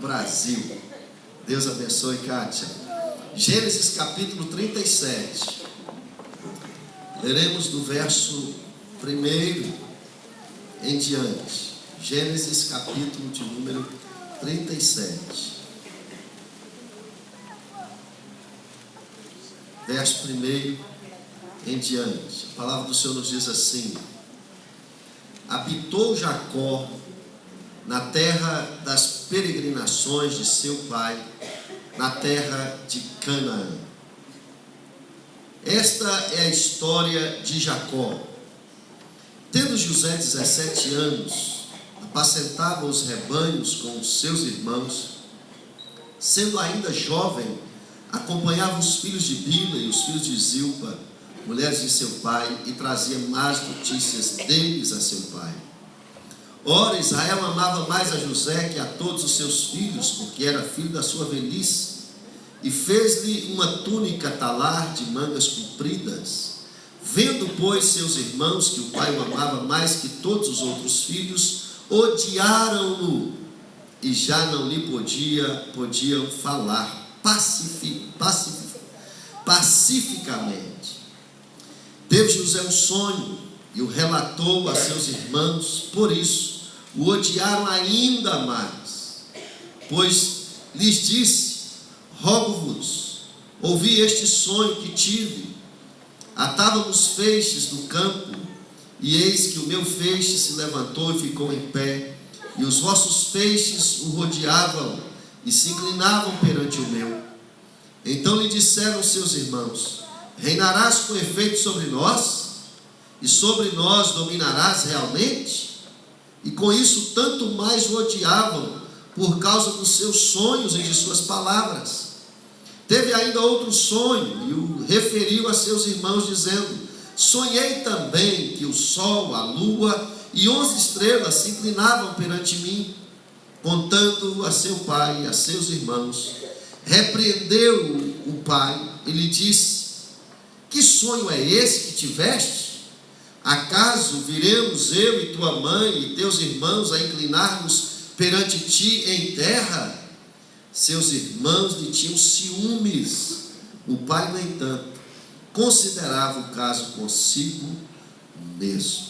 Brasil. Deus abençoe, Kátia. Gênesis capítulo 37. Leremos do verso 1 em diante. Gênesis capítulo de número 37. Verso 1 em diante. A palavra do Senhor nos diz assim: habitou Jacó na terra das peregrinações de seu pai, na terra de Canaã. Esta é a história de Jacó. Tendo José 17 anos, apacentava os rebanhos com os seus irmãos. Sendo ainda jovem, acompanhava os filhos de Bila e os filhos de Zilpa, mulheres de seu pai, e trazia más notícias deles a seu pai. Ora, Israel amava mais a José que a todos os seus filhos, porque era filho da sua velhice, e fez-lhe uma túnica talar de mangas compridas. Vendo, pois, seus irmãos que o pai o amava mais que todos os outros filhos, odiaram-no, e já não lhe podiam falar pacificamente. Teve José um sonho e o relatou a seus irmãos, por isso o odiaram ainda mais. Pois lhes disse: rogo-vos, ouvi este sonho que tive. Atávamos feixes do campo, e eis que o meu feixe se levantou e ficou em pé, e os vossos feixes o rodeavam e se inclinavam perante o meu. Então lhe disseram seus irmãos: reinarás com efeito sobre nós? E sobre nós dominarás realmente? E com isso tanto mais o odiavam, por causa dos seus sonhos e de suas palavras. Teve ainda outro sonho, e o referiu a seus irmãos, dizendo: sonhei também que o sol, a lua e 11 estrelas se inclinavam perante mim. Contando a seu pai e a seus irmãos, repreendeu o pai e lhe disse: que sonho é esse que tiveste? Acaso viremos eu e tua mãe e teus irmãos a inclinar-nos perante ti em terra? Seus irmãos lhe tinham ciúmes. O pai, no entanto, considerava o caso consigo mesmo.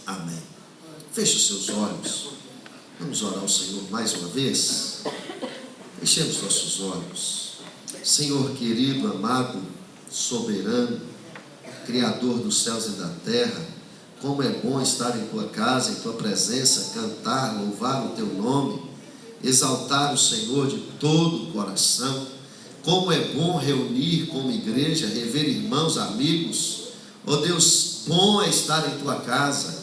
Amém. Feche os seus olhos. Vamos orar ao Senhor mais uma vez. Fechemos nossos olhos. Senhor querido, amado, soberano, Criador dos céus e da terra, como é bom estar em tua casa, em tua presença, cantar, louvar o teu nome, exaltar o Senhor de todo o coração. Como é bom reunir como igreja, rever irmãos, amigos. Ó Deus, bom é estar em tua casa.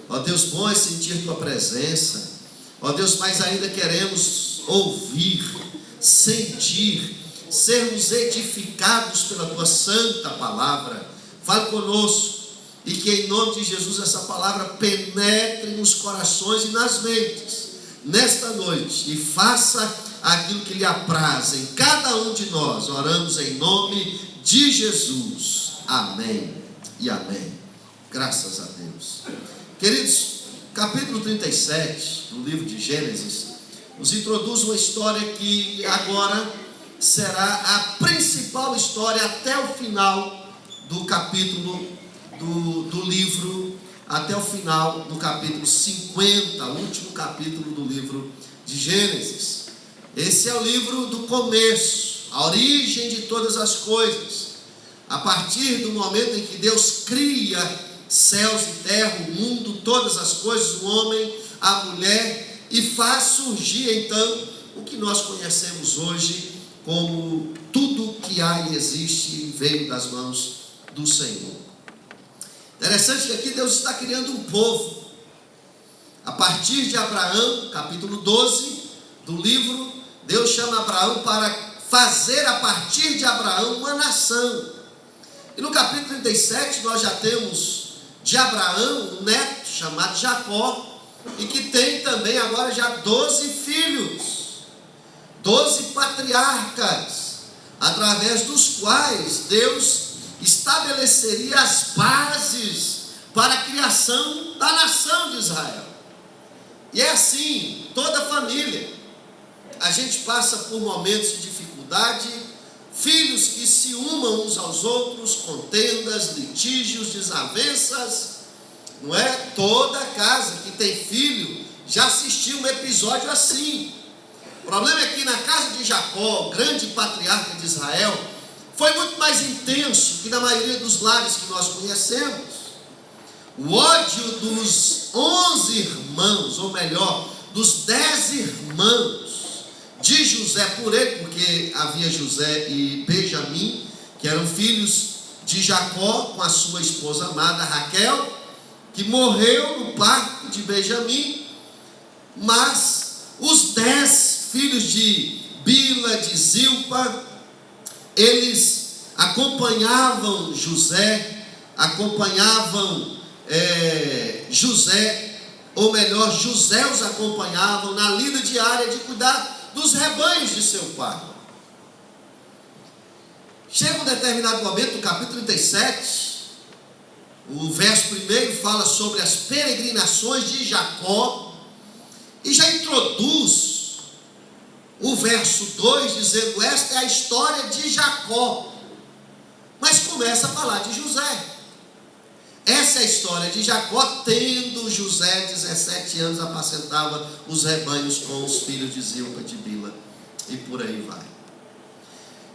Ó Deus, bom é sentir tua presença. Ó Deus, mais ainda queremos ouvir, sentir, sermos edificados pela tua santa palavra. Fale conosco, e que em nome de Jesus essa palavra penetre nos corações e nas mentes nesta noite, e faça aquilo que lhe apraz em cada um de nós. Oramos em nome de Jesus. Amém e amém. Graças a Deus. Queridos, capítulo 37 do livro de Gênesis nos introduz uma história que agora será a principal história até o final do capítulo do livro, até o final do capítulo 50, o último capítulo do livro de Gênesis. Esse é o livro do começo, a origem de todas as coisas. A partir do momento em que Deus cria céus e terra, o mundo, todas as coisas, o homem, a mulher, e faz surgir então o que nós conhecemos hoje como tudo que há e existe veio das mãos do Senhor. Interessante que aqui Deus está criando um povo. A partir de Abraão, capítulo 12 do livro, Deus chama Abraão para fazer a partir de Abraão uma nação. E no capítulo 37 nós já temos de Abraão um neto chamado Jacó, e que tem também agora já 12 filhos, 12 patriarcas, através dos quais Deus estabeleceria as bases para a criação da nação de Israel. E é assim, toda a família. a gente passa por momentos de dificuldade, filhos que se umam uns aos outros, contendas, litígios, desavenças, não é? Toda casa que tem filho já assistiu um episódio assim. O problema é que na casa de Jacó, grande patriarca de Israel, foi muito mais intenso que na maioria dos lares que nós conhecemos. O ódio dos 11 irmãos, ou melhor, dos 10 irmãos de José por ele, porque havia José e Benjamim, que eram filhos de Jacó com a sua esposa amada Raquel, que morreu no parto de Benjamim. Mas os 10 filhos de Bila, de Zilpa, eles acompanhavam José, ou melhor, José os acompanhavam na lida diária de cuidar dos rebanhos de seu pai. Chega um determinado momento, no capítulo 37, o verso 1 fala sobre as peregrinações de Jacó, e já introduz o verso 2, dizendo: esta é a história de Jacó, mas começa a falar de José. Essa é a história de Jacó, tendo José 17 anos, apacentava os rebanhos com os filhos de Zilpa, de Bila, e por aí vai.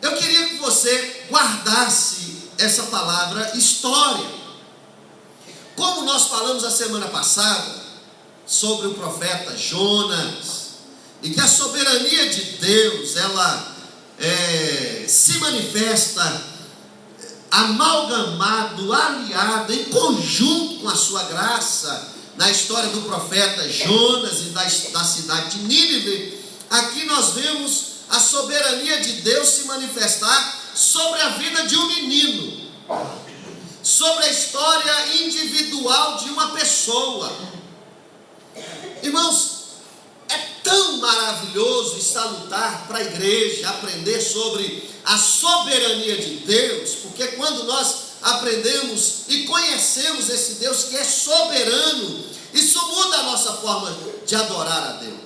Eu queria que você guardasse essa palavra história. Como nós falamos a semana passada sobre o profeta Jonas, e que a soberania de Deus, ela se manifesta amalgamado, aliado, em conjunto com a sua graça, na história do profeta Jonas e da cidade de Nínive. Aqui nós vemos a soberania de Deus se manifestar sobre a vida de um menino, sobre a história individual de uma pessoa. Irmãos, é tão maravilhoso e salutar para a igreja aprender sobre a soberania de Deus, porque quando nós aprendemos e conhecemos esse Deus que é soberano, isso muda a nossa forma de adorar a Deus.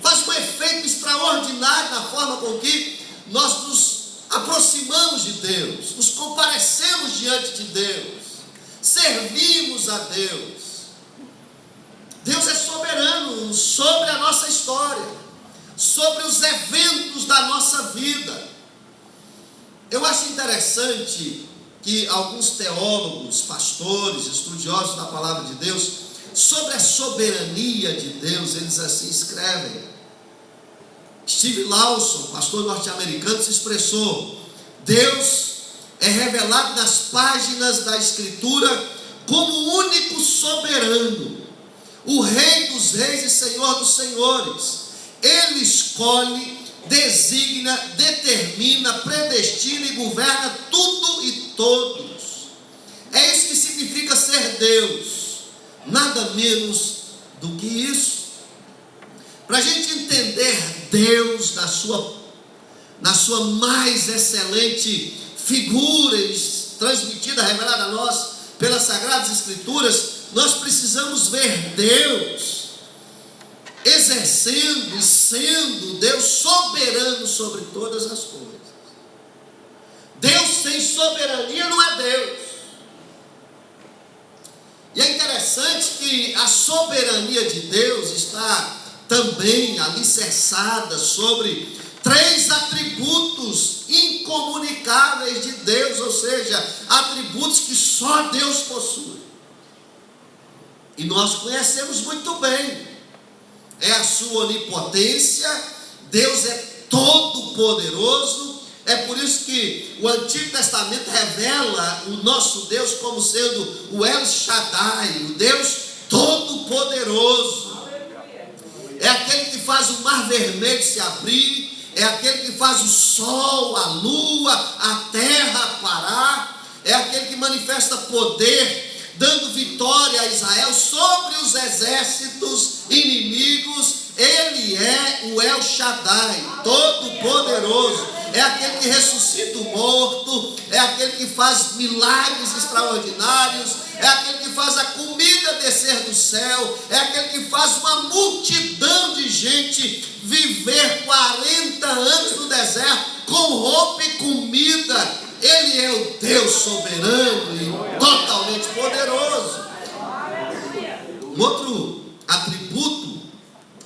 Faz um efeito extraordinário na forma com que nós nos aproximamos de Deus, nos comparecemos diante de Deus, servimos a Deus. Deus é soberano sobre a nossa história, sobre os eventos da nossa vida. Eu acho interessante que alguns teólogos, pastores, estudiosos da palavra de Deus, sobre a soberania de Deus, eles assim escrevem. Steve Lawson, pastor norte-americano, se expressou: Deus é revelado nas páginas da Escritura como o único soberano, o Rei dos reis e Senhor dos senhores. Ele escolhe, designa, determina, predestina e governa tudo e todos. É isso que significa ser Deus, nada menos do que isso. Para a gente entender Deus na sua mais excelente figura, transmitida, revelada a nós pelas Sagradas Escrituras, nós precisamos ver Deus exercendo e sendo Deus soberano sobre todas as coisas. Deus sem soberania não é Deus. E é interessante que a soberania de Deus está também alicerçada sobre 3 atributos incomunicáveis de Deus, ou seja, atributos que só Deus possui. E nós conhecemos muito bem. É a sua onipotência. Deus é todo poderoso. É por isso que o Antigo Testamento revela o nosso Deus como sendo o El Shaddai, o Deus todo poderoso. É aquele que faz o mar vermelho se abrir, é aquele que faz o sol, a lua, a terra parar, é aquele que manifesta poder, dando vitória a Israel sobre os exércitos inimigos. Ele é o El Shaddai, todo poderoso. é aquele que ressuscita o morto, é aquele que faz milagres extraordinários, é aquele que faz a comida descer do céu, é aquele que faz uma multidão de gente viver 40 anos no deserto com roupa e comida. Ele é o Deus soberano e totalmente poderoso. Um outro atributo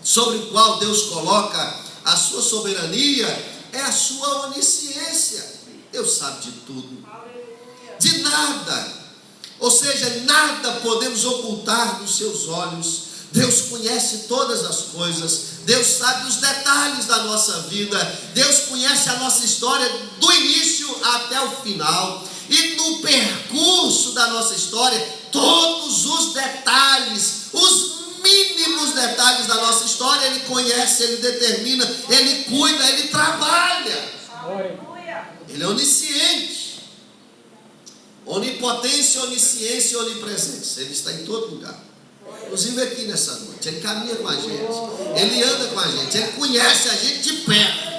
sobre o qual Deus coloca a sua soberania é a sua onisciência. Deus sabe de tudo, de nada, ou seja, nada podemos ocultar dos seus olhos. Deus conhece todas as coisas, Deus sabe os detalhes da nossa vida, Deus conhece a nossa história do início até o final, e no percurso da nossa história, todos os detalhes, os mínimos detalhes da nossa história, Ele conhece, Ele determina, Ele cuida, Ele trabalha. Ele é onisciente, onipotência, onisciência e onipresença. Ele está em todo lugar, inclusive aqui nessa noite. Ele caminha com a gente, Ele anda com a gente, Ele conhece a gente de perto.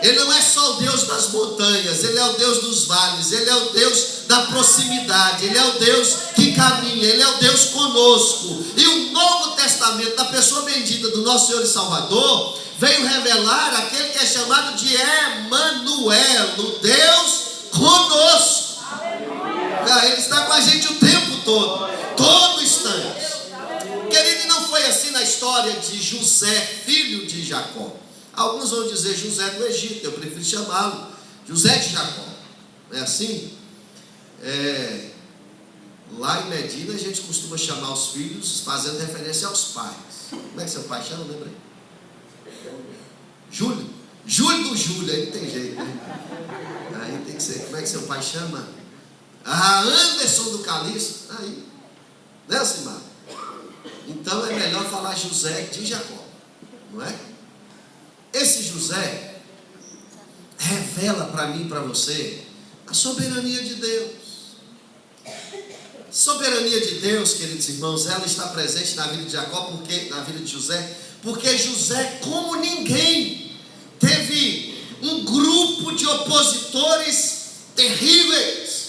Ele não é só o Deus das montanhas, Ele é o Deus dos vales, Ele é o Deus da proximidade, Ele é o Deus que caminha, Ele é o Deus conosco. E o Novo Testamento, da pessoa bendita do nosso Senhor e Salvador, veio revelar aquele que é chamado de Emanuel, o Deus conosco. Ele está com a gente o tempo todo instante. Querido, e não foi assim na história de José, filho de Jacó. Alguns vão dizer José do Egito, eu prefiro chamá-lo José de Jacó. Não é assim? Lá em Medina a gente costuma chamar os filhos fazendo referência aos pais. Como é que seu pai chama? Lembra aí? Júlio. Júlio do Júlio, aí não tem jeito, né? Aí tem que ser, como é que seu pai chama? Anderson do Calixto. Aí, né, Simar? Então é melhor falar José de Jacó, não é? Esse José revela para mim e para você a soberania de Deus. Soberania de Deus, queridos irmãos, ela está presente na vida de Jacó, na vida de José, porque José, como ninguém, teve um grupo de opositores terríveis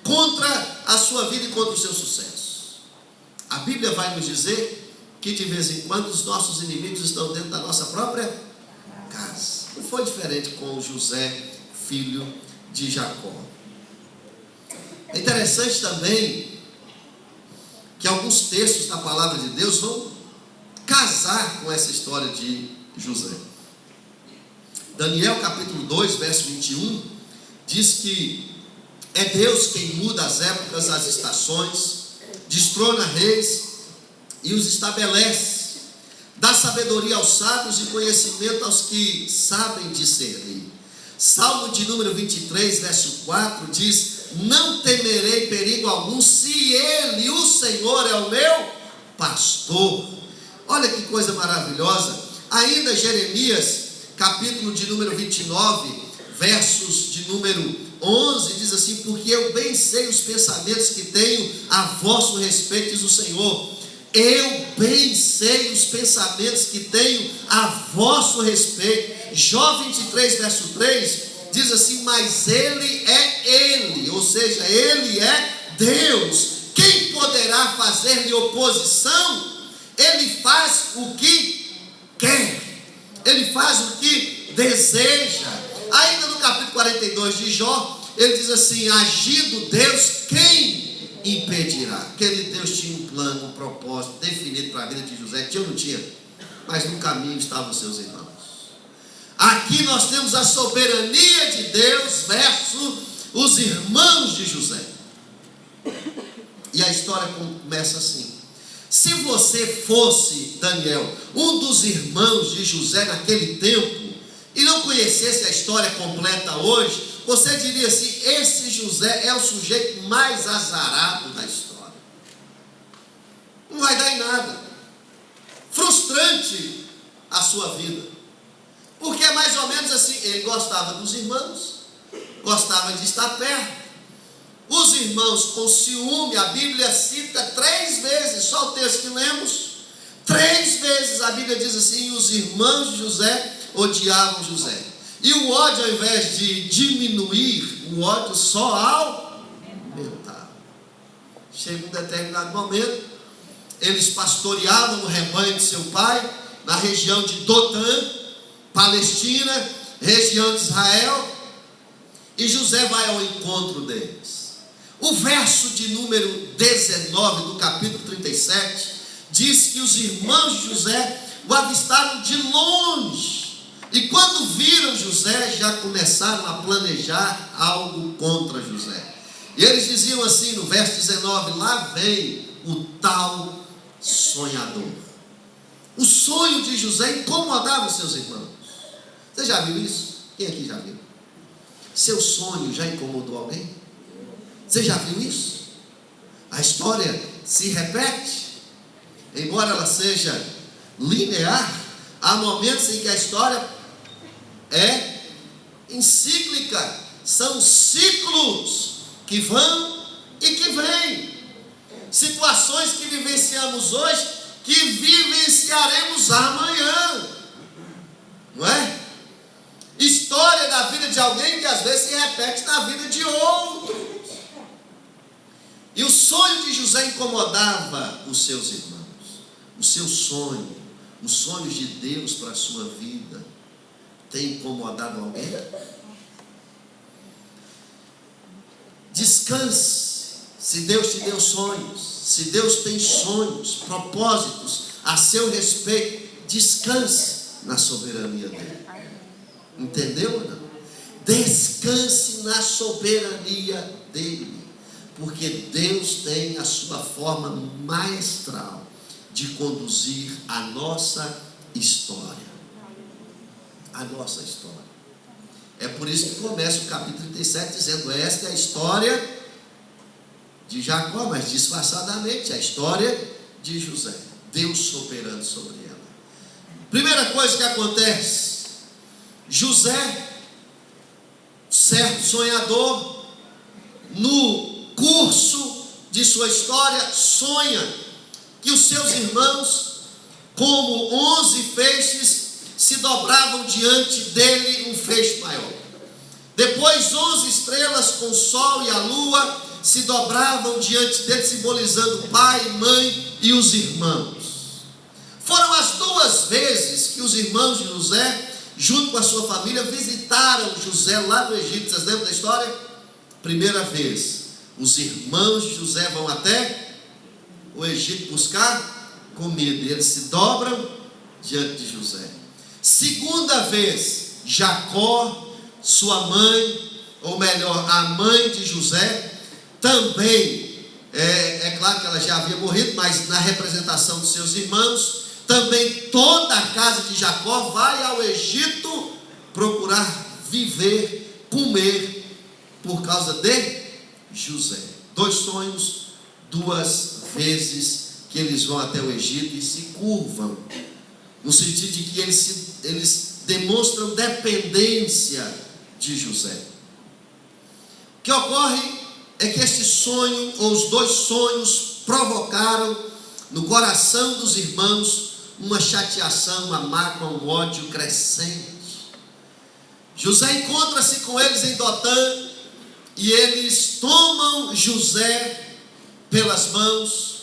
contra a sua vida e contra o seu sucesso. A Bíblia vai nos dizer que de vez em quando os nossos inimigos estão dentro da nossa própria casa. Não foi diferente com José, filho de Jacó. É interessante também que alguns textos da palavra de Deus vão casar com essa história de José. Daniel capítulo 2, verso 21, diz que é Deus quem muda as épocas, as estações, destrona reis e os estabelece, dá sabedoria aos sábios e conhecimento aos que sabem discernir. Salmo de número 23, verso 4 diz: não temerei perigo algum, se Ele, o Senhor, é o meu pastor. Olha que coisa maravilhosa. Ainda Jeremias, capítulo de número 29, versos de número 11, diz assim: porque eu bem sei os pensamentos que tenho a vosso respeito, diz o Senhor. Eu bem sei os pensamentos que tenho a vosso respeito. Jó 23, verso 3, diz assim: mas Ele é Ele, ou seja, Ele é Deus. Quem poderá fazer-lhe oposição? Ele faz o que quer, Ele faz o que deseja. Ainda no capítulo 42 de Jó, ele diz assim: agindo Deus, quem impedirá? Aquele Deus tinha um plano, um propósito definido para a vida de José, que eu não tinha, mas no caminho estavam seus irmãos. Aqui nós temos a soberania de Deus versus os irmãos de José. E a história começa assim: se você fosse, Daniel, um dos irmãos de José naquele tempo, e não conhecesse a história completa hoje, você diria assim: esse José é o sujeito mais azarado da história. Não vai dar em nada. Frustrante a sua vida. Porque é mais ou menos assim: ele gostava dos irmãos, gostava de estar perto. Os irmãos com ciúme, a Bíblia cita 3 vezes, só o texto que lemos, 3 vezes a Bíblia diz assim: os irmãos de José odiavam José. E o ódio, ao invés de diminuir, o ódio só aumentava. Chega um determinado momento, eles pastoreavam o rebanho de seu pai, na região de Dotã, Palestina, região de Israel, e José vai ao encontro deles. O verso de número 19 do capítulo 37 diz que os irmãos de José o avistaram de longe, e quando viram José, já começaram a planejar algo contra José. E eles diziam assim no verso 19: lá vem o tal sonhador. O sonho de José incomodava os seus irmãos. Você já viu isso? Quem aqui já viu? Seu sonho já incomodou alguém? Você já viu isso? A história se repete, embora ela seja linear, há momentos em que a história é encíclica, são ciclos que vão e que vêm, situações que vivenciamos hoje, que vivenciaremos amanhã, não é? História da vida de alguém que às vezes se repete na vida de outro. E o sonho de José incomodava os seus irmãos. O seu sonho, os sonhos de Deus para a sua vida, tem incomodado alguém? Descanse. Se Deus te deu sonhos, se Deus tem sonhos, propósitos a seu respeito, descanse na soberania dele. Entendeu ou não? Descanse na soberania dele, porque Deus tem a sua forma maestral de conduzir a nossa história. A nossa história. É por isso que começa o capítulo 37 dizendo: esta é a história de Jacó, mas disfarçadamente a história de José. Deus soberano sobre ela. Primeira coisa que acontece: José, certo sonhador, no curso de sua história, sonha que os seus irmãos, como 11 feixes, se dobravam diante dele, um feixe maior. Depois 11 estrelas com o sol e a lua se dobravam diante dele, simbolizando o pai, mãe e os irmãos. Foram as 2 vezes que os irmãos de José, junto com a sua família, visitaram José lá no Egito. Vocês lembram da história? Primeira vez, os irmãos de José vão até o Egito buscar comida, e eles se dobram diante de José. Segunda vez, Jacó, sua mãe, ou melhor, a mãe de José, também, é claro que ela já havia morrido, mas na representação dos seus irmãos, também toda a casa de Jacó vai ao Egito procurar viver, comer, por causa de José. 2 sonhos, 2 vezes que eles vão até o Egito e se curvam, no sentido de que eles demonstram dependência de José. O que ocorre é que este sonho, ou os 2 sonhos, provocaram no coração dos irmãos uma chateação, uma mágoa, um ódio crescente. José encontra-se com eles em Dotã, e eles tomam José pelas mãos.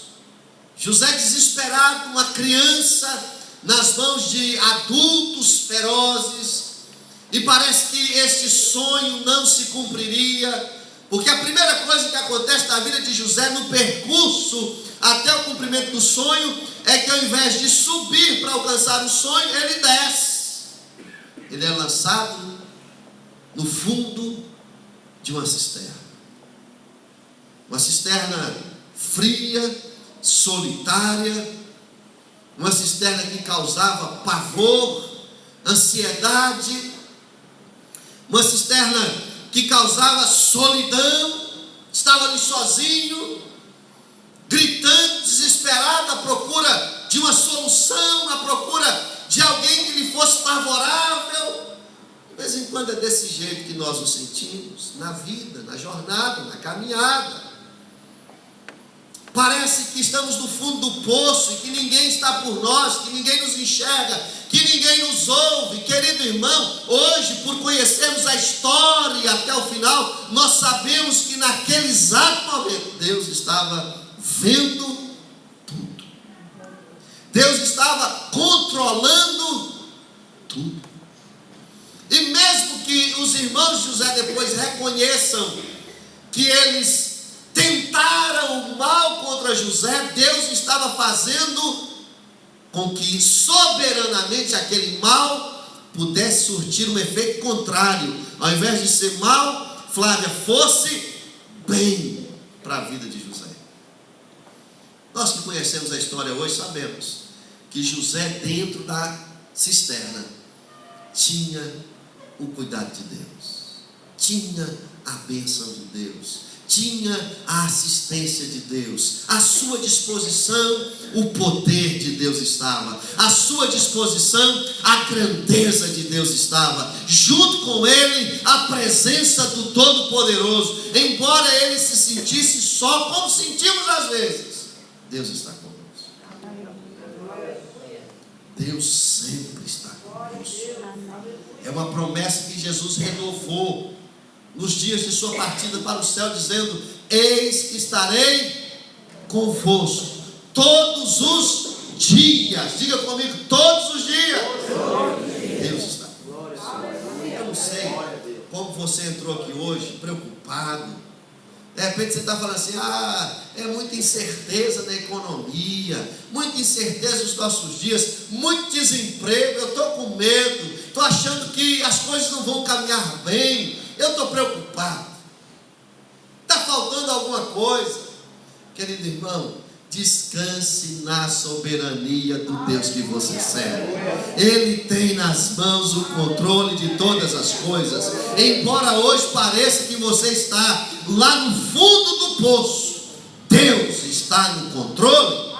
José desesperado, uma criança nas mãos de adultos ferozes, e parece que este sonho não se cumpriria, porque a primeira coisa que acontece na vida de José, no percurso até o cumprimento do sonho, é que ao invés de subir para alcançar o sonho, ele desce. Ele é lançado no fundo de uma cisterna. Uma cisterna fria, solitária, uma cisterna que causava pavor, ansiedade, uma cisterna que causava solidão. Estava ali sozinho, gritando, desesperado, à procura de uma solução, à procura de alguém que lhe fosse favorável. De vez em quando é desse jeito que nós nos sentimos na vida, na jornada, na caminhada. Parece que estamos no fundo do poço e que ninguém está por nós, que ninguém nos enxerga, que ninguém nos ouve. Querido meu irmão, hoje, por conhecermos a história até o final, nós sabemos que naquele exato momento Deus estava vendo tudo. Deus estava controlando tudo. E mesmo que os irmãos de José depois reconheçam que eles tentaram o mal contra José, Deus estava fazendo com que soberanamente aquele mal pudesse surtir um efeito contrário. Ao invés de ser mal, Flávia, fosse bem para a vida de José. Nós que conhecemos a história hoje sabemos que José, dentro da cisterna, tinha o cuidado de Deus, tinha a bênção de Deus, tinha a assistência de Deus, à sua disposição o poder de Deus estava, à sua disposição a grandeza de Deus estava, junto com ele a presença do Todo-Poderoso. Embora ele se sentisse só, como sentimos às vezes, Deus está conosco. Deus sempre está conosco. É uma promessa que Jesus renovou nos dias de sua partida para o céu, dizendo: eis que estarei convosco todos os dias. Diga comigo, todos os dias. Deus está conosco. Eu não sei como você entrou aqui hoje preocupado. De repente você está falando assim: é muita incerteza na economia, muita incerteza nos nossos dias, muito desemprego, eu estou com medo, estou achando que as coisas não vão caminhar bem, eu estou preocupado, está faltando alguma coisa. Querido irmão, descanse na soberania do Deus que você serve. Ele tem nas mãos o controle de todas as coisas. Embora hoje pareça que você está lá no fundo do poço, Deus está no controle.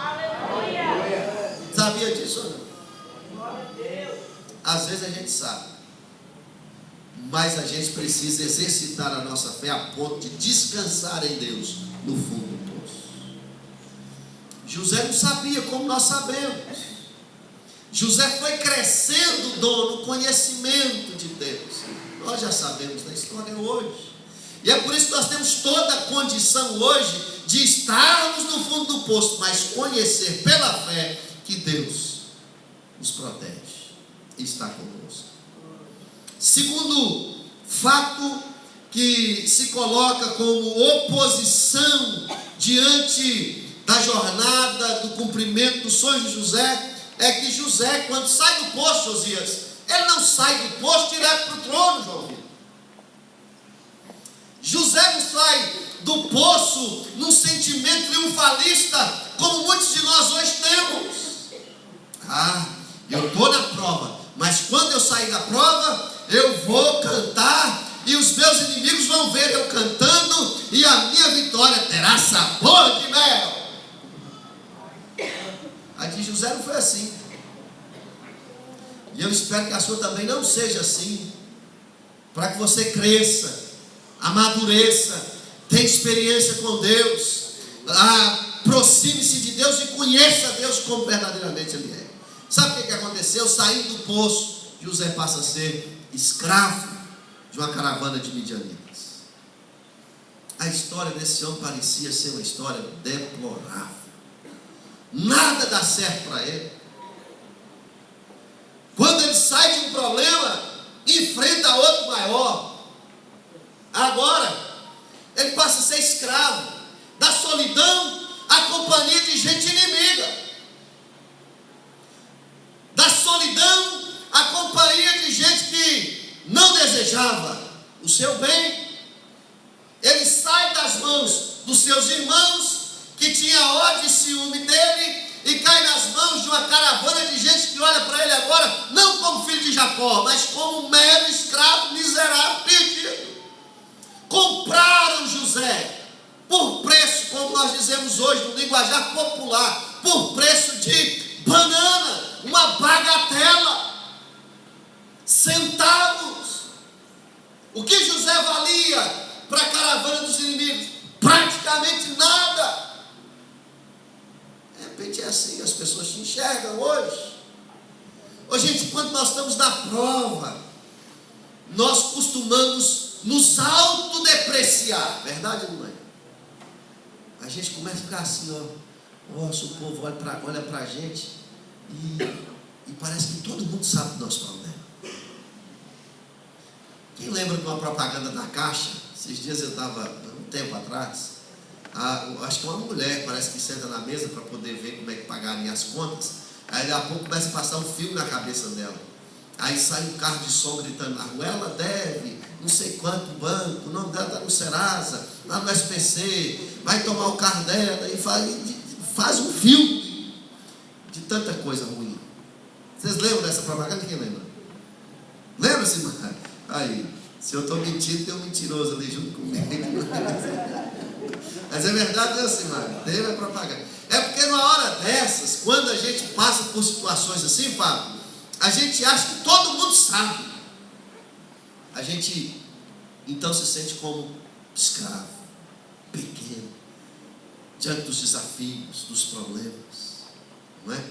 Sabia disso ou não? Às vezes a gente sabe, mas a gente precisa exercitar a nossa fé a ponto de descansar em Deus no fundo do poço. José não sabia como nós sabemos. José foi crescendo no conhecimento de Deus. Nós já sabemos da história hoje. E é por isso que nós temos toda a condição hoje de estarmos no fundo do poço, mas conhecer pela fé que Deus nos protege e está conosco. Segundo fato que se coloca como oposição diante da jornada, do cumprimento do sonho de José, é que José, quando sai do poço, Josias, ele não sai do poço direto para o trono, João. José não sai do poço num sentimento triunfalista, como muitos de nós hoje temos. Eu estou na prova, mas quando eu sair da prova, eu vou cantar, e os meus inimigos vão ver eu cantando, e a minha vitória terá sabor de mel. A de José não foi assim. E eu espero que a sua também não seja assim. Para que você cresça, amadureça, tenha experiência com Deus, aproxime-se de Deus e conheça Deus como verdadeiramente Ele é. Sabe o que aconteceu? Saindo do poço, José passa a ser escravo de uma caravana de midianitas. A história desse homem parecia ser uma história deplorável. Nada dá certo para ele. Quando ele sai de um problema, enfrenta outro maior. Agora, ele passa a ser escravo da solidão à companhia de gente inimiga, da solidão à companhia de gente que não desejava o seu bem. Ele sai das mãos dos seus irmãos, que tinha ódio e ciúme dele, e cai nas mãos de uma caravana de gente que olha para ele agora, não como filho de Jacó, mas como um mero escravo, miserável, perdido. Compraram José por preço, como nós dizemos hoje no linguajar popular, por preço de banana, uma bagatela, centavos. O que José valia para a caravana dos inimigos? Praticamente nada. De repente é assim, as pessoas te enxergam hoje. Ô gente, quando nós estamos na prova, nós costumamos nos autodepreciar, verdade ou não é? A gente começa a ficar assim, ó, nossa, o povo olha para a gente e parece que todo mundo sabe do nosso problema. Quem lembra de uma propaganda da Caixa? Esses dias eu estava, um tempo atrás, acho que uma mulher parece que senta na mesa para poder ver como é que pagaria as contas. Aí daqui a pouco começa a passar um filme na cabeça dela. Aí sai um carro de som gritando na rua, ela deve não sei quanto banco, o nome dela está no Serasa, lá no SPC, vai tomar o carro dela e faz um filme de tanta coisa ruim. Vocês lembram dessa propaganda? Quem lembra? Lembra-se, mano? Aí, se eu estou mentindo, tem um mentiroso ali junto comigo. Mas é verdade, não é assim, mano? Deus é propaganda. É porque numa hora dessas, quando a gente passa por situações assim, Fábio, a gente acha que todo mundo sabe. A gente então se sente como escravo, pequeno, diante dos desafios, dos problemas, não é?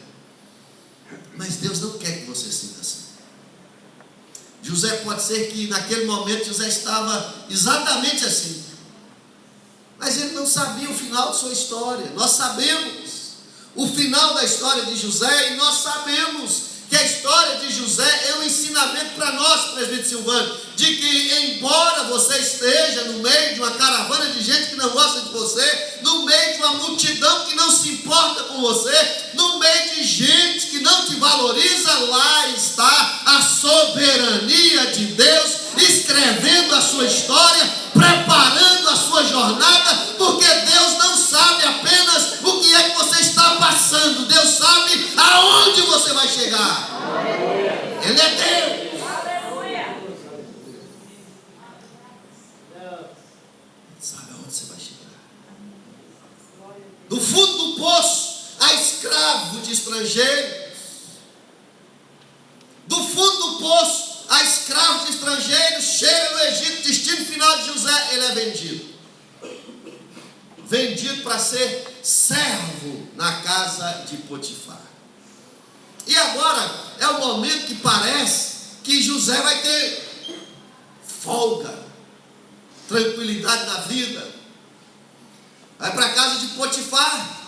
Mas Deus não quer que você sinta assim. José, pode ser que naquele momento José estava exatamente assim, mas ele não sabia o final de sua história. Nós sabemos o final da história de José, e nós sabemos que a história de José é um ensinamento para nós, presbítero Silvano, de que embora você esteja no meio de uma caravana de gente que não gosta de você, no meio de uma multidão que não se importa com você, no meio de gente que não te valoriza, lá está a soberania de Deus escrevendo a sua história, preparando a sua jornada, porque Deus não sabe apenas o que é que você está passando, Deus sabe aonde você vai chegar. Ele é Deus. Sabe aonde você vai chegar. No fundo do poço, há escravo de estrangeiros. Do fundo do poço, há escravo de estrangeiros, chega no Egito, destino final de José, ele é vendido. Vendido para ser servo na casa de Potifar. E agora é o momento que parece que José vai ter folga, tranquilidade na vida. Vai para a casa de Potifar,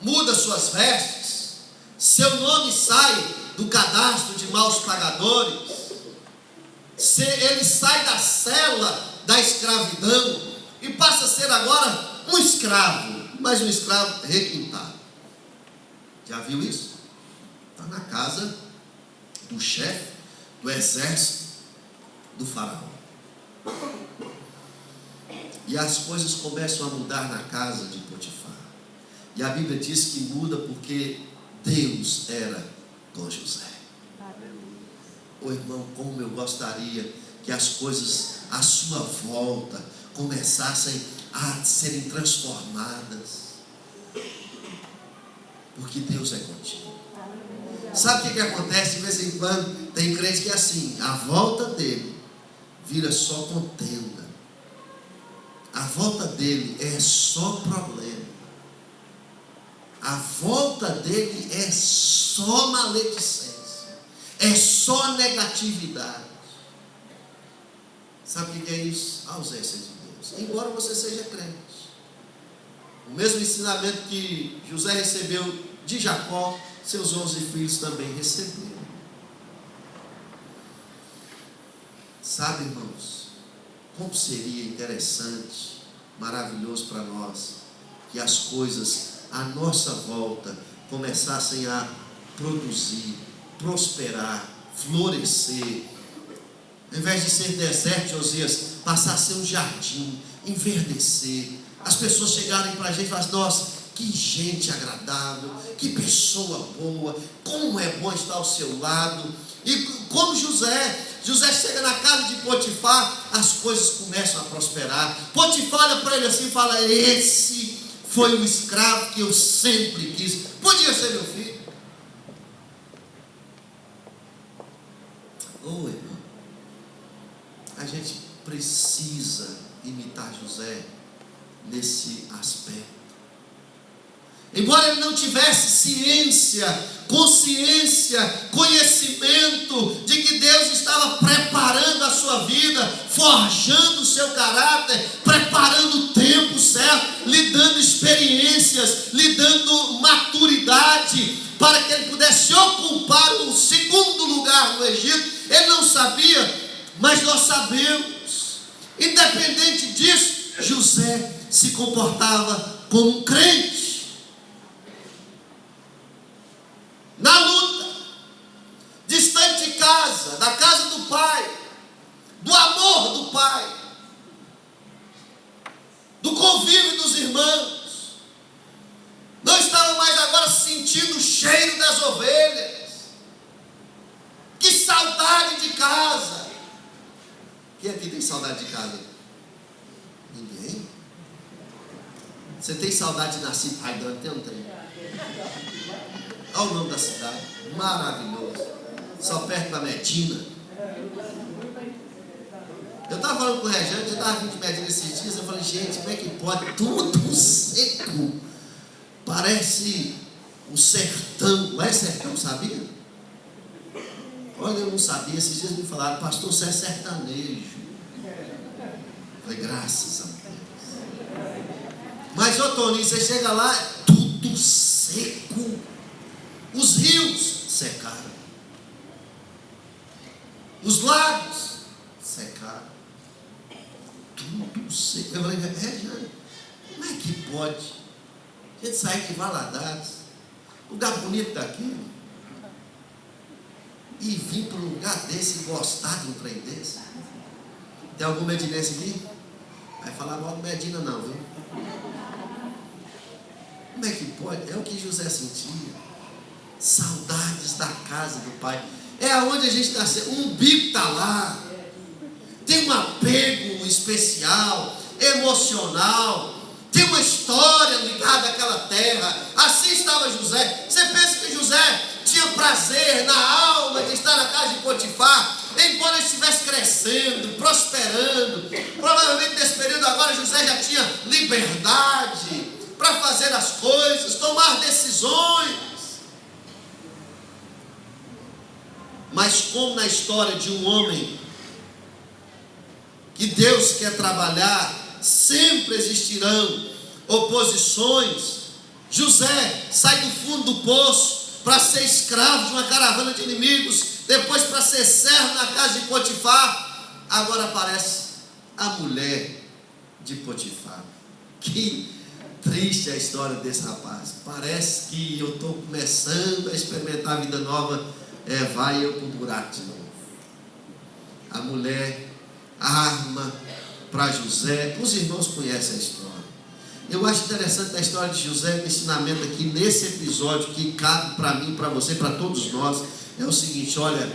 muda suas vestes, seu nome sai do cadastro de maus pagadores, ele sai da cela da escravidão e passa a ser agora um escravo, mas um escravo requintado. Já viu isso? Está na casa do chefe do exército do faraó. E as coisas começam a mudar na casa de Potifar. E a Bíblia diz que muda porque Deus era com José. Ô irmão, como eu gostaria que as coisas à sua volta começassem a serem transformadas, porque Deus é contigo. Sabe o que acontece? De vez em quando tem crente que é assim, a volta dele vira só contenda, a volta dele é só problema, a volta dele é só maledicência, é só negatividade. Sabe o que é isso? A ausência de Deus. Embora você seja crente, o mesmo ensinamento que José recebeu de Jacó, seus 11 filhos também receberam. Sabe, irmãos, como seria interessante, maravilhoso para nós, que as coisas à nossa volta começassem a produzir, prosperar, florescer. Ao invés de ser deserto, Josias, passar a ser um jardim, enverdecer. As pessoas chegarem para a gente e falarem, nossa, que gente agradável, que pessoa boa, como é bom estar ao seu lado. E como José chega na casa de Potifar, as coisas começam a prosperar. Potifar olha para ele assim e fala, esse foi o escravo que eu sempre quis. Podia ser meu filho. Ô irmão, a gente precisa imitar José nesse aspecto. Embora ele não tivesse ciência consciência, conhecimento de que Deus estava preparando a sua vida, forjando o seu caráter, preparando o tempo certo, lhe dando experiências, lhe dando maturidade, para que ele pudesse ocupar o segundo lugar no Egito. Ele não sabia, mas nós sabemos. Independente disso, José se comportava como um crente. Na luta, distante de casa, da casa do pai, do amor do pai, do convívio dos irmãos, não estava mais agora sentindo o cheiro das ovelhas. Que saudade de casa! Quem aqui tem saudade de casa? Ninguém? Você tem saudade de Nasci Paidante? Eu não tenho. Olha o nome da cidade, maravilhoso, só perto da Medina. Eu estava falando com o Rejane, eu estava vindo de Medina esses dias, eu falei, gente, como é que pode? Tudo seco, parece um sertão. Não é sertão, sabia? Olha, eu não sabia, esses dias me falaram, pastor, você é sertanejo. Eu falei, graças a Deus. Mas, ô Toninho, você chega lá, é tudo seco. Os rios secaram, os lagos secaram, tudo seco. Eu falei, Rejane, como é que pode a gente sair de Valadares, lugar bonito daqui, e vir para um lugar desse e gostar de um trem desse? Tem algum medinense aqui? Vai falar mal de Medina não, viu? Como é que pode? É o que José sentia. Saudades da casa do pai. É aonde a gente nasceu. O umbigo está lá. Tem um apego especial, emocional. Tem uma história ligada àquela terra. Assim estava José. Você pensa que José tinha prazer na alma de estar na casa de Potifar, embora ele estivesse crescendo, prosperando? Provavelmente nesse período agora José já tinha liberdade para fazer as coisas, tomar decisões. Mas como na história de um homem que Deus quer trabalhar, sempre existirão oposições. José sai do fundo do poço para ser escravo de uma caravana de inimigos, depois para ser servo na casa de Potifar. Agora aparece a mulher de Potifar. Que triste a história desse rapaz. Parece que eu estou começando a experimentar a vida nova. Vai eu para o buraco de novo. A mulher arma para José. Os irmãos conhecem a história. Eu acho interessante a história de José, o ensinamento aqui nesse episódio que cabe para mim, para você, para todos nós, é o seguinte: olha,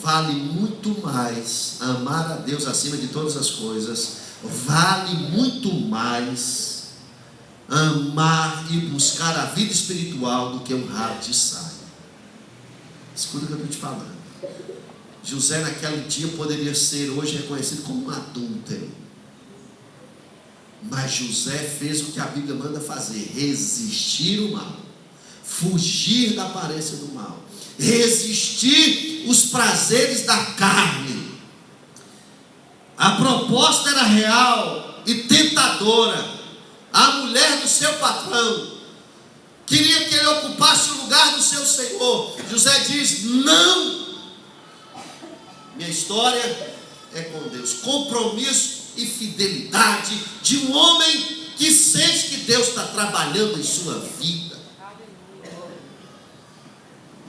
vale muito mais amar a Deus acima de todas as coisas, vale muito mais amar e buscar a vida espiritual do que um rabo de saia. Escuta o que eu estou te falando. José naquele dia poderia ser hoje reconhecido como um adúltero, mas José fez o que a Bíblia manda fazer: resistir o mal, fugir da aparência do mal, resistir os prazeres da carne. A proposta era real e tentadora. A mulher do seu patrão queria que ele ocupasse o lugar do seu senhor. José diz: não, minha história é com Deus. Compromisso e fidelidade de um homem que sente que Deus está trabalhando em sua vida.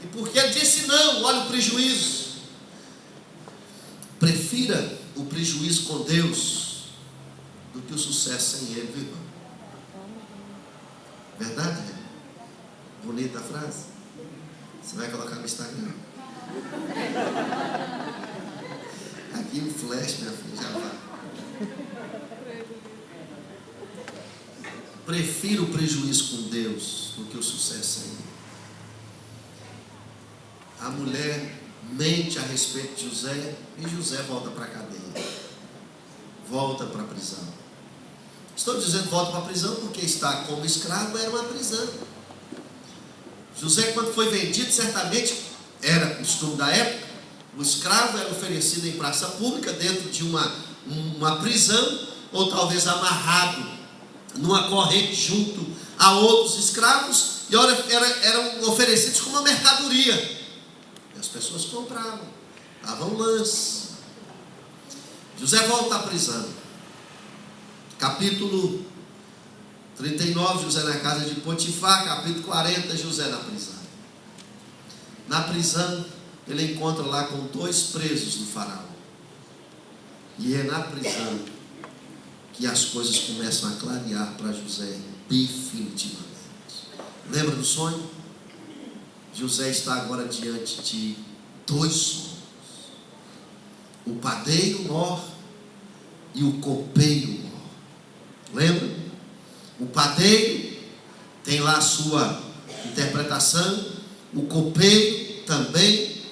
E porque ele disse não, olha o prejuízo. Prefira o prejuízo com Deus do que o sucesso sem ele, viu, irmão? Verdade, né? Bonita a frase. Você vai colocar no Instagram. Aqui um flash, minha filha, já vai. Prefiro o prejuízo com Deus do que o sucesso sem ele. A mulher mente a respeito de José e José volta para a cadeia, volta para a prisão. Estou dizendo volta para a prisão porque estar como escravo era uma prisão. José, quando foi vendido, certamente era costume da época, o escravo era oferecido em praça pública, dentro de uma prisão, ou talvez amarrado numa corrente junto a outros escravos, e eram oferecidos como uma mercadoria. E as pessoas compravam, davam lance. José volta à prisão. Capítulo 39, José na casa de Potifar. Capítulo 40, José na prisão. Na prisão, ele encontra lá com 2 presos do faraó. E é na prisão que as coisas começam a clarear para José definitivamente. Lembra do sonho? José está agora diante de 2 sonhos: o padeiro mor e o copeiro mor. Lembra? O padeiro tem lá a sua interpretação, o copeiro também.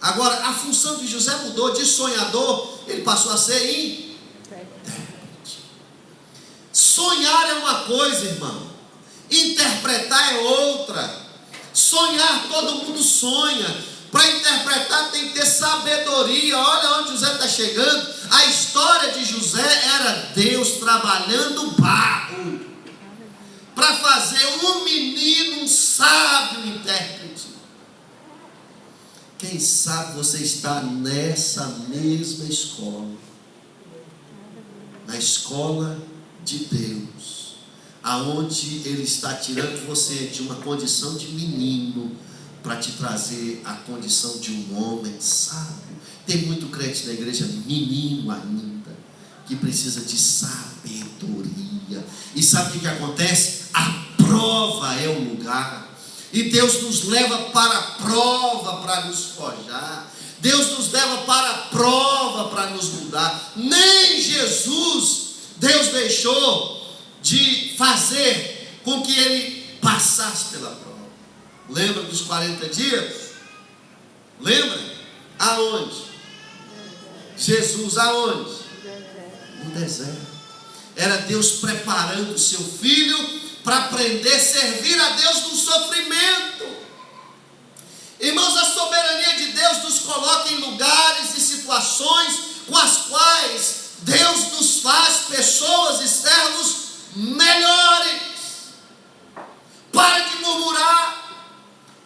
Agora, a função de José mudou de sonhador, ele passou a ser intérprete. Sonhar é uma coisa, irmão, interpretar é outra. Sonhar, todo mundo sonha. Para interpretar tem que ter sabedoria. Olha onde José está chegando. A história de José era Deus trabalhando barro para fazer um menino, um sábio intérprete. Quem sabe você está nessa mesma escola, na escola de Deus, aonde Ele está tirando você de uma condição de menino para te trazer a condição de um homem sábio. Tem muito crente na igreja, menino ainda, que precisa de sabedoria. E sabe o que acontece? A prova é o lugar. E Deus nos leva para a prova para nos forjar. Deus nos leva para a prova para nos mudar. Nem Jesus, Deus deixou de fazer com que ele passasse pela prova. Lembra dos 40 dias? Lembra? Aonde? Jesus aonde? No deserto. Era Deus preparando o seu filho para aprender a servir a Deus no sofrimento. Irmãos, a soberania de Deus nos coloca em lugares e situações com as quais Deus nos faz pessoas e servos melhores. Pare de murmurar,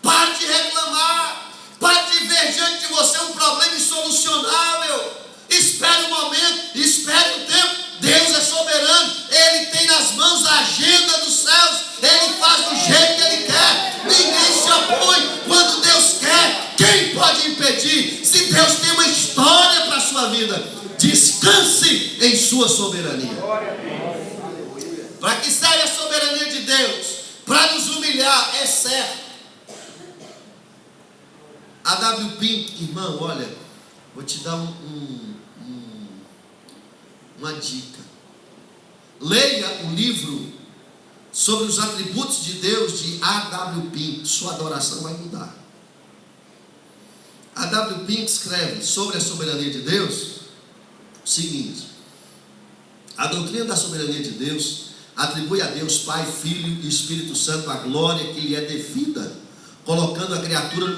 pare de reclamar, pare de ver diante de você um problema insolucionável. Espere um momento, espere um tempo. Deus é soberano, Ele tem nas mãos a agenda dos céus, Ele faz do jeito que Ele quer. Ninguém se opõe quando Deus quer. Quem pode impedir? Se Deus tem uma história para a sua vida, descanse em sua soberania. Para que serve a soberania de Deus? Para nos humilhar, é certo. A W. Pink, irmão, olha, vou te dar uma dica. Leia o livro sobre os atributos de Deus de A.W. Pink. Sua adoração vai mudar. A.W. Pink escreve sobre a soberania de Deus o seguinte: a doutrina da soberania de Deus atribui a Deus Pai, Filho e Espírito Santo a glória que lhe é devida, colocando a criatura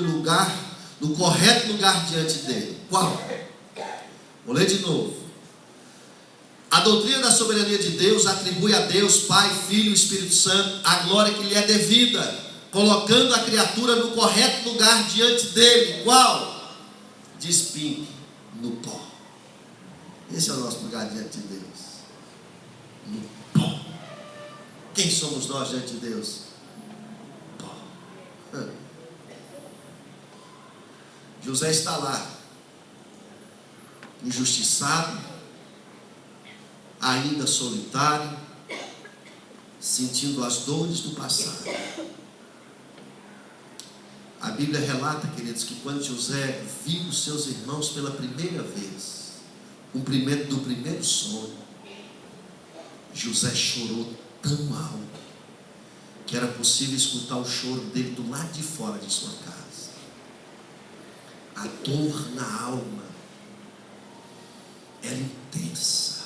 no correto lugar diante dele. Qual? Vou ler de novo. A doutrina da soberania de Deus atribui a Deus Pai, Filho e Espírito Santo a glória que lhe é devida, colocando a criatura no correto lugar diante dele. Qual? Diz Pink: no pó. Esse é o nosso lugar diante de Deus. No pó. Quem somos nós diante de Deus? Pó. José está lá, injustiçado, ainda solitário, sentindo as dores do passado. A Bíblia relata, queridos, que quando José viu os seus irmãos pela primeira vez, cumprimento do primeiro sonho, José chorou tão alto que era possível escutar o choro dele do lado de fora de sua casa. A dor na alma era intensa.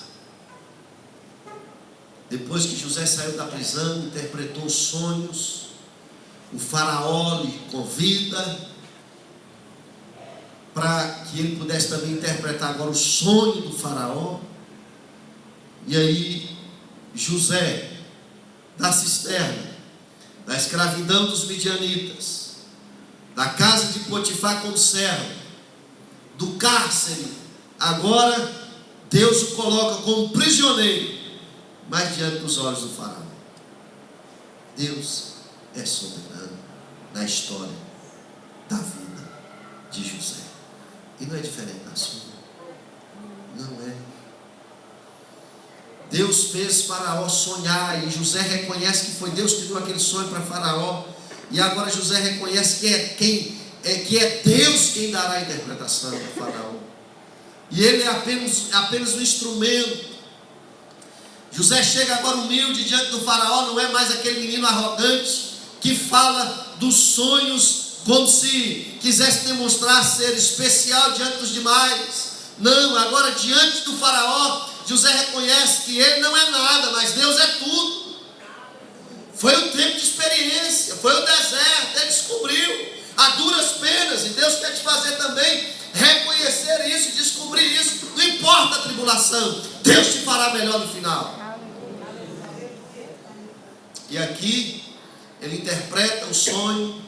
Depois que José saiu da prisão, interpretou os sonhos, o faraó lhe convida para que ele pudesse também interpretar agora o sonho do faraó. E aí José, da cisterna, da escravidão dos midianitas, da casa de Potifar como servo, do cárcere, agora Deus o coloca como prisioneiro, mas diante dos olhos do faraó. Deus é soberano na história da vida de José. E não é diferente da sua. Não é. Deus fez Faraó sonhar, e José reconhece que foi Deus que deu aquele sonho para Faraó. E agora José reconhece que é Deus quem dará a interpretação para Faraó. E ele é apenas um instrumento. José chega agora humilde diante do Faraó, não é mais aquele menino arrogante que fala dos sonhos como se quisesse demonstrar ser especial diante dos demais. Não, agora diante do Faraó, José reconhece que ele não é nada, mas Deus é tudo. Foi um tempo de experiência, foi o deserto, ele descobriu a duras penas, e Deus quer te fazer também reconhecer isso e descobrir isso. Não importa a tribulação, Deus te fará melhor no final. E aqui ele interpreta o sonho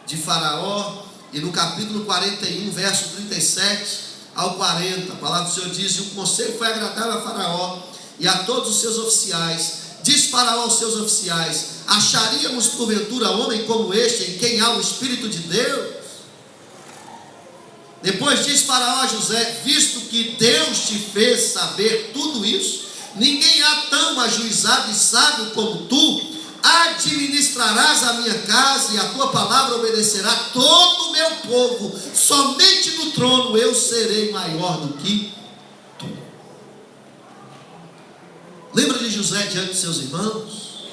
de Faraó, e no capítulo 41, verso 37 ao 40, a palavra do Senhor diz: e o conselho foi agradável a Faraó e a todos os seus oficiais. Diz Faraó aos seus oficiais: acharíamos porventura homem como este, em quem há o Espírito de Deus? Depois diz Faraó a José: visto que Deus te fez saber tudo isso, ninguém há tão ajuizado e sábio como tu. Administrarás a minha casa, e a tua palavra obedecerá todo o meu povo. Somente no trono eu serei maior do que tu. Lembra de José diante de seus irmãos?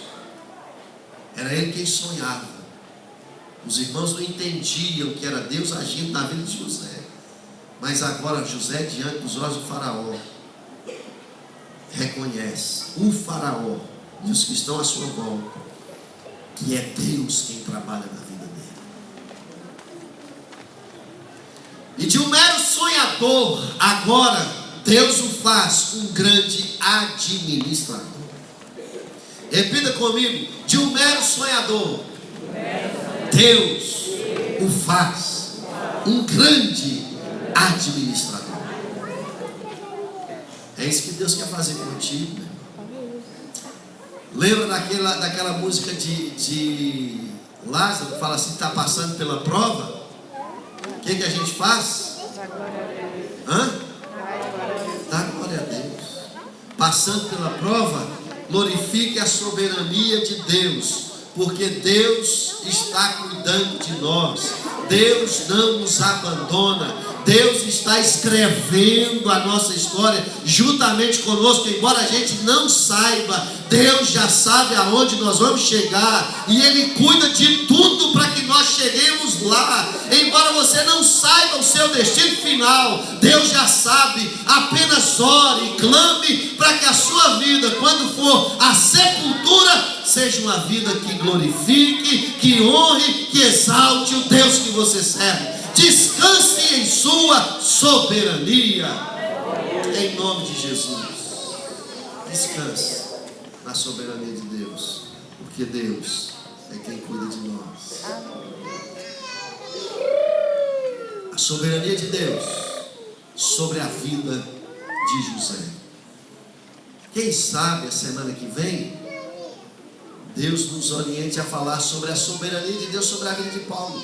Era ele quem sonhava. Os irmãos não entendiam que era Deus agindo na vida de José. Mas agora José, diante dos olhos do faraó, reconhece o faraó e os que estão à sua volta, que é Deus quem trabalha na vida dele. E de um mero sonhador, agora Deus o faz um grande administrador. Repita comigo: de um mero sonhador, Deus o faz um grande administrador. É isso que Deus quer fazer contigo, né? Lembra daquela música de Lázaro, que fala assim: está passando pela prova? O que a gente faz? Dá glória a Deus. Passando pela prova, glorifique a soberania de Deus, porque Deus está cuidando de nós. Deus não nos abandona. Deus está escrevendo a nossa história juntamente conosco, embora a gente não saiba. Deus já sabe aonde nós vamos chegar, e Ele cuida de tudo para que nós cheguemos lá. Embora você não saiba o seu destino final, Deus já sabe. Apenas ore e clame para que a sua vida, quando for a sepultura, seja uma vida que glorifique, que honre, que exalte o Deus que você serve. Descanse em sua soberania, em nome de Jesus. Descanse na soberania de Deus, porque Deus é quem cuida de nós. A soberania de Deus sobre a vida de José. Quem sabe a semana que vem Deus nos oriente a falar sobre a soberania de Deus sobre a vida de Paulo.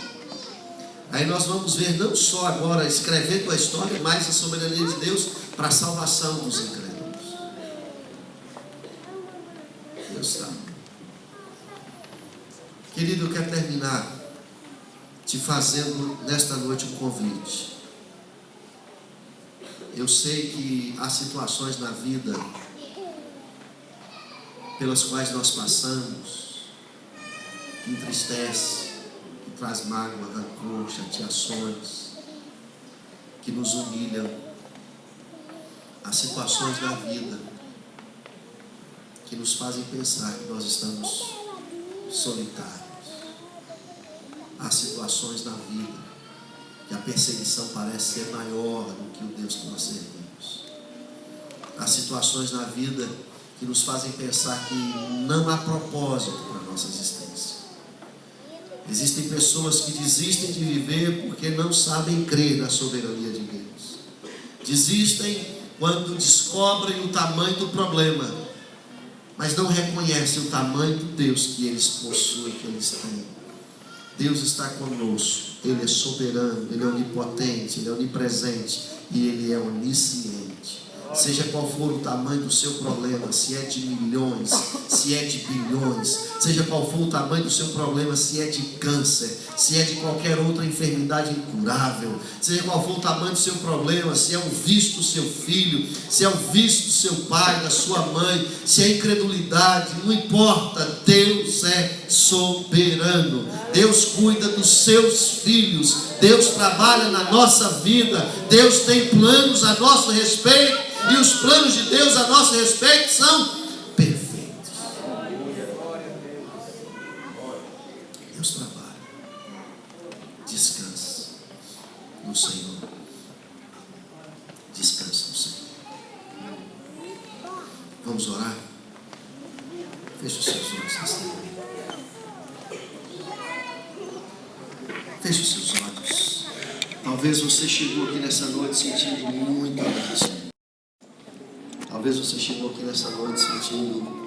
Aí nós vamos ver não só agora escrevendo a história, mas a soberania de Deus para a salvação dos incrédulos. Deus sabe. Querido, eu quero terminar te fazendo nesta noite um convite. Eu sei que há situações na vida pelas quais nós passamos, que entristece, que traz mágoa, rancor, chateações, que nos humilham. Há situações da vida que nos fazem pensar que nós estamos solitários. Há situações na vida que a perseguição parece ser maior do que o Deus que nós servimos. Há situações na vida que nos fazem pensar que não há propósito para a nossa existência. Existem pessoas que desistem de viver porque não sabem crer na soberania de Deus. Desistem quando descobrem o tamanho do problema, mas não reconhecem o tamanho do Deus que eles possuem, que eles têm. Deus está conosco, Ele é soberano, Ele é onipotente, Ele é onipresente e Ele é onisciente. Seja qual for o tamanho do seu problema, se é de milhões, se é de bilhões, seja qual for o tamanho do seu problema, se é de câncer, se é de qualquer outra enfermidade incurável, seja qual for o tamanho do seu problema, se é o vício do seu filho, se é o vício do seu pai, da sua mãe, se é incredulidade, não importa, Deus é soberano. Deus cuida dos seus filhos, Deus trabalha na nossa vida, Deus tem planos a nosso respeito. E os planos de Deus a nosso respeito são perfeitos. Deus trabalha. Descansa no Senhor. Descansa no Senhor. Vamos orar? Feche os seus olhos nesta manhã. Feche os seus olhos. Talvez você chegou aqui nessa noite sentindo muito abraço. Talvez você chegou aqui nessa noite sentindo